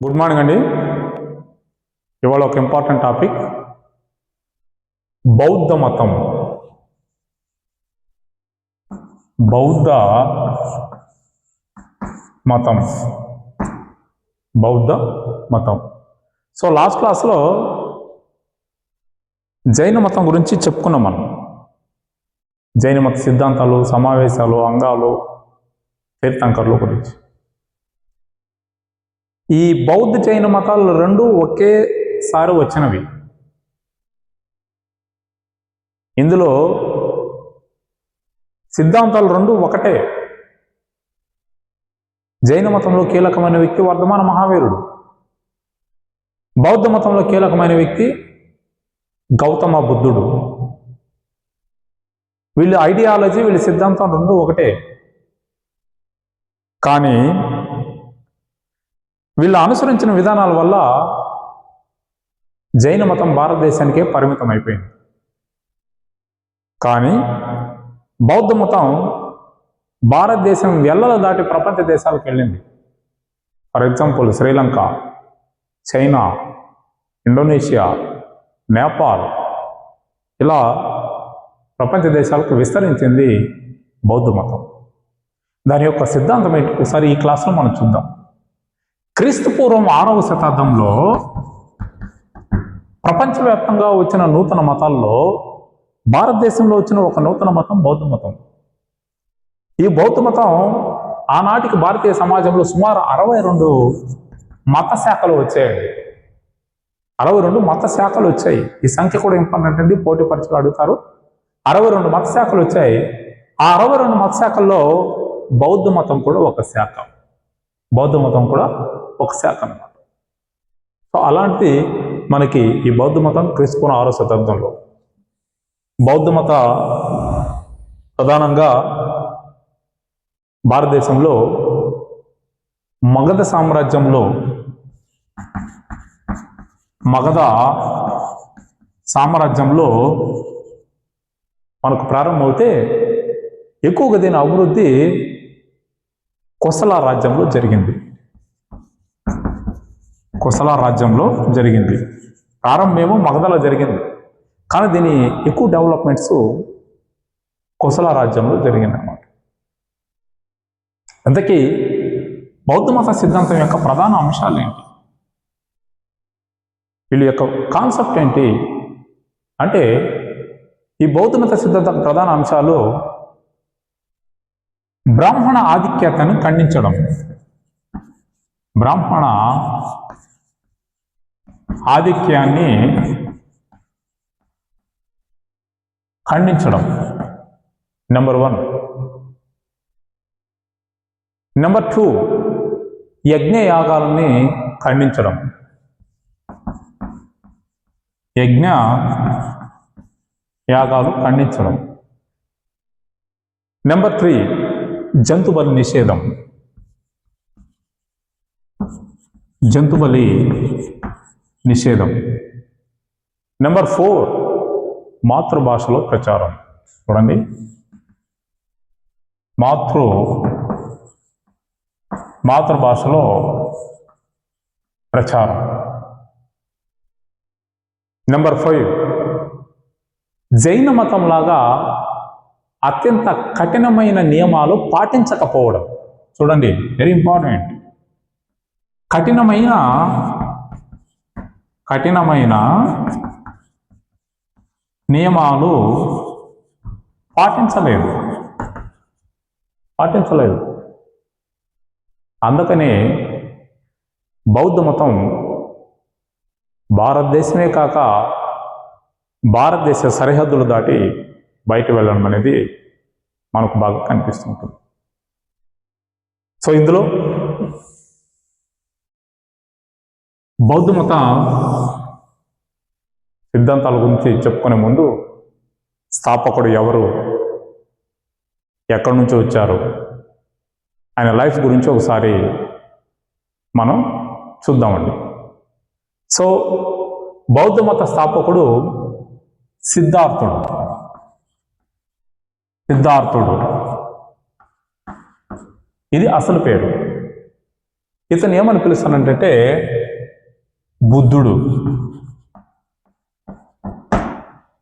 Good morning అండి. ఇవాళ ఒక ఇంపార్టెంట్ టాపిక్ బౌద్ధ మతం. బౌద్ధ మతం బౌద్ధ మతం. సో లాస్ట్ క్లాస్లో జైన మతం గురించి చెప్పుకున్నాం మనం. జైన మత సిద్ధాంతాలు, సమావేశాలు, అంగాలు, తీర్థంకర్ల గురించి. ఈ బౌద్ధ జైన మతాలు రెండు ఒకేసారి వచ్చినవి. ఇందులో సిద్ధాంతాలు రెండు ఒకటే. జైన మతంలో కీలకమైన వ్యక్తి వర్ధమాన మహావీరుడు, బౌద్ధ మతంలో కీలకమైన వ్యక్తి గౌతమ బుద్ధుడు. వీళ్ళ ఐడియాలజీ, వీళ్ళ సిద్ధాంతం రెండు ఒకటే. కానీ వీళ్ళు అనుసరించిన విధానాల వల్ల జైన మతం భారతదేశానికే పరిమితం అయిపోయింది. కానీ బౌద్ధ మతం భారతదేశం ఎల్లలు దాటి ప్రపంచ దేశాలకు వెళ్ళింది. For example Sri Lanka, China, Indonesia, Nepal, ఇలా ప్రపంచ దేశాలకు విస్తరించింది బౌద్ధ మతం. దాని యొక్క సిద్ధాంతం ఏంటి ఒకసారి ఈ క్లాస్లో మనం చూద్దాం. క్రీస్తు పూర్వం 6వ శతాబ్దంలో ప్రపంచవ్యాప్తంగా వచ్చిన నూతన మతాల్లో భారతదేశంలో వచ్చిన ఒక నూతన మతం బౌద్ధ మతం. ఈ బౌద్ధ మతం ఆనాటికి భారతీయ సమాజంలో సుమారు 62 మత శాఖలు వచ్చాయండి. 62 మత శాఖలు వచ్చాయి. ఈ సంఖ్య కూడా ఇంపార్టెంట్ అండి, పోటీ పరీక్షలు అడుగుతారు. 62 మత శాఖలు వచ్చాయి. ఆ 62 మత శాఖల్లో బౌద్ధ మతం కూడా ఒక శాఖ. బౌద్ధ మతం కూడా ఒక శాఖ అన్నమాట. సో అలాంటి మనకి ఈ బౌద్ధ మతం క్రీస్తుపూర్వం 6వ శతాబ్దంలో. బౌద్ధ మత ప్రధానంగా భారతదేశంలో మగధ సామ్రాజ్యంలో మనకు ప్రారంభమవుతే ఎక్కువగా దీని అభివృద్ధి కోసల రాజ్యంలో జరిగింది. కోసల రాజ్యంలో జరిగింది. ప్రారంభమేమో మగధలో జరిగింది, కానీ దీని ఎక్కువ డెవలప్మెంట్స్ కోసల రాజ్యంలో జరిగింది అన్నమాట. అందుకే బౌద్ధ మత సిద్ధాంతం యొక్క ప్రధాన అంశాలు ఏంటి, వీళ్ళ యొక్క కాన్సెప్ట్ ఏంటి అంటే, ఈ బౌద్ధ మత సిద్ధాంత ప్రధాన అంశాలు బ్రాహ్మణ ఆధిక్యతను ఖండించడం, బ్రాహ్మణ ఆధిక్యాన్ని ఖండించడం నెంబర్ 1. నెంబర్ 2, యజ్ఞయాగాలని ఖండించడం. యజ్ఞ యాగాలు ఖండించడం. నెంబర్ 3, జంతుబలి నిషేధం. జంతుబలి నిషేధం. నెంబర్ 4, మాతృభాషలో ప్రచారం. చూడండి, మాతృభాషలో ప్రచారం. నెంబర్ 5, జైన మతం లాగా అత్యంత కఠినమైన నియమాలు పాటించకపోవడం. చూడండి, వెరీ ఇంపార్టెంట్. కఠినమైన నియమాలు పాటించలేదు. అందుకనే బౌద్ధ మతం భారతదేశమే కాక భారతదేశ సరిహద్దులు దాటి బయట వెళ్ళడం అనేది మనకు బాగా కనిపిస్తుంటుంది. సో ఇందులో బౌద్ధ మత సిద్ధాంతాల గురించి చెప్పుకునే ముందు స్థాపకుడు ఎవరు, ఎక్కడి నుంచి వచ్చారు, ఆయన లైఫ్ గురించి ఒకసారి మనం చూద్దామండి. సో బౌద్ధ మత స్థాపకుడు సిద్ధార్థుడు. ఇది అసలు పేరు. ఇతను ఏమని పిలుస్తానంటే బుద్ధుడు.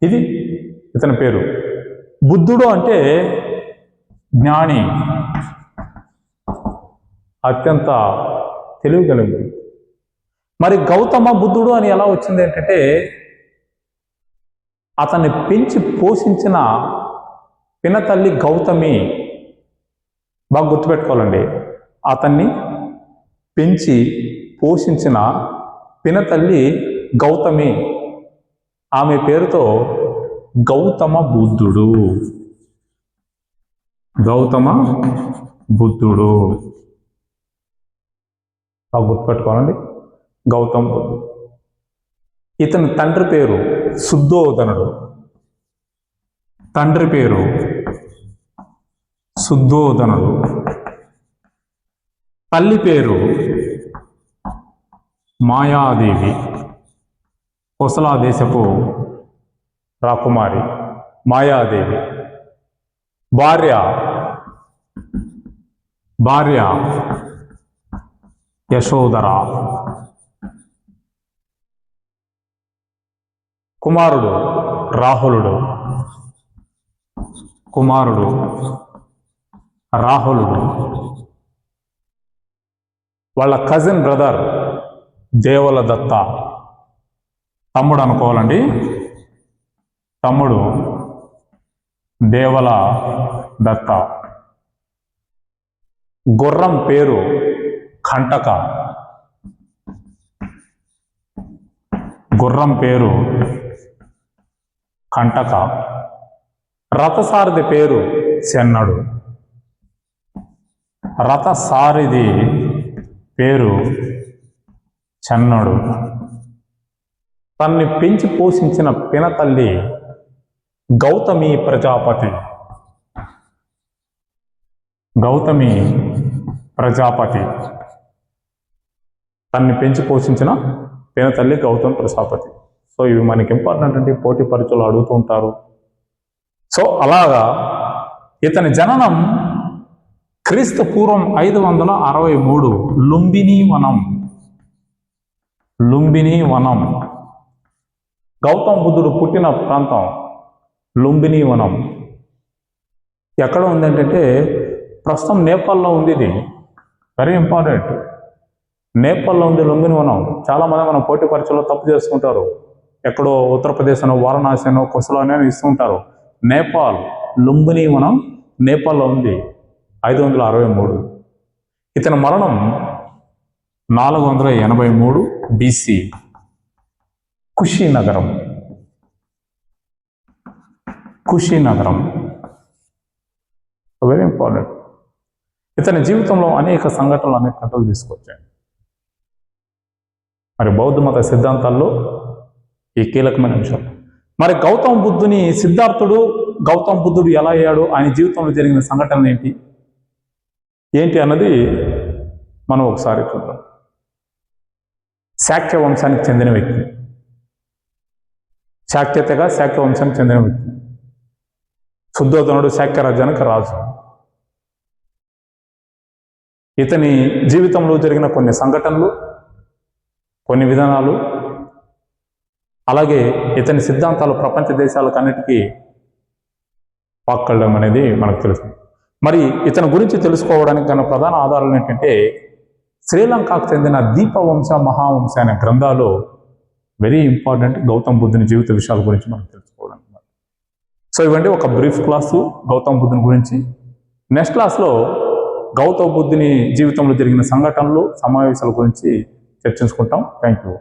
ఇది ఇతని పేరు. బుద్ధుడు అంటే జ్ఞాని, అత్యంత తెలివి కలిగి. మరి గౌతమ బుద్ధుడు అని ఎలా వచ్చింది అంటే అతన్ని పెంచి పోషించిన పినతల్లి గౌతమి. బాగా గుర్తుపెట్టుకోవాలండి, అతన్ని పెంచి పోషించిన పినతల్లి గౌతమి, ఆమె పేరుతో గౌతమ బుద్ధుడు. గౌతమ బుద్ధుడు బాగా గుర్తుపెట్టుకోవాలండి, గౌతమ బుద్ధుడు. ఇతని తండ్రి పేరు శుద్ధోదనుడు. తండ్రి పేరు శుద్ధోదనుడు. తల్లి పేరు మాయాదేవి, కోసలా దేశపు రాకుమారి మాయాదేవి. భార్య యశోధర. కుమారుడు రాహులుడు. వాళ్ళ కజిన్ బ్రదర్ దేవల దత్త, తమ్ముడు అనుకోవాలండి, తమ్ముడు దేవల దత్త. గుర్రం పేరు కంటక. రథసారథి పేరు చెన్నడు. తన్ని పెంచి పోషించిన పినతల్లి గౌతమి ప్రజాపతి. తన్ని పెంచి పోషించిన పినతల్లి గౌతమి ప్రజాపతి. సో ఇవి మనకి ఇంపార్టెంట్ అంటే పోటీ పరీక్షలు అడుగుతూ ఉంటారు. సో అలాగా ఇతని జననం క్రీస్తు పూర్వం 563 లుంబిని వనం. గౌతమ బుద్ధుడు పుట్టిన ప్రాంతం లుంబిని వనం. ఎక్కడ ఉందంటే ప్రస్తుతం నేపాల్లో ఉంది. ఇది వెరీ ఇంపార్టెంట్. నేపాల్లో ఉంది లుంబిని వనం. చాలామంది మనం పోటీ పరీక్షలో తప్పు చేసుకుంటారు. ఎక్కడో ఉత్తరప్రదేశ్ వారణాసి కొసలోనే ఇస్తుంటారు. నేపాల్ లుంబిని వనం నేపాల్లో ఉంది. 563. ఇతని మరణం 483 BC. కుషినగరం. Very important. ఇతని జీవితంలో అనేక సంఘటనలు, అనేక కథలు తీసుకొచ్చాయి. మరి బౌద్ధ మత సిద్ధాంతాల్లో ఈ కీలకమైన అంశాలు. మరి గౌతమ బుద్ధుడు ఎలా అయ్యాడు, ఆయన జీవితంలో జరిగిన సంఘటనలు ఏంటి అన్నది మనం ఒకసారి చూద్దాం. శాక్య వంశానికి చెందిన వ్యక్తి. శాక్య వంశానికి చెందిన వ్యక్తి. శుద్ధోదనుడు శాక్య రాజ్యానికి రాజు. ఇతని జీవితంలో జరిగిన కొన్ని సంఘటనలు, కొన్ని విధానాలు, అలాగే ఇతని సిద్ధాంతాలు ప్రపంచ దేశాలకు అన్నిటికీ పాక్కడం అనేది మనకు తెలుసు. మరి ఇతని గురించి తెలుసుకోవడానికి గల ప్రధాన ఆధారాలు ఏంటంటే శ్రీలంకకు చెందిన దీపవంశ మహావంశ అనే గ్రంథాలు వెరీ ఇంపార్టెంట్ గౌతమ బుద్ధుని జీవిత విషయాల గురించి మనం తెలుసుకోవడానికి. సో ఇవంటే ఒక బ్రీఫ్ క్లాసు గౌతమ బుద్ధుని గురించి. నెక్స్ట్ క్లాస్లో గౌతమ బుద్ధుని జీవితంలో జరిగిన సంఘటనలు, సమావేశాల గురించి చర్చించుకుంటాం. Thank you.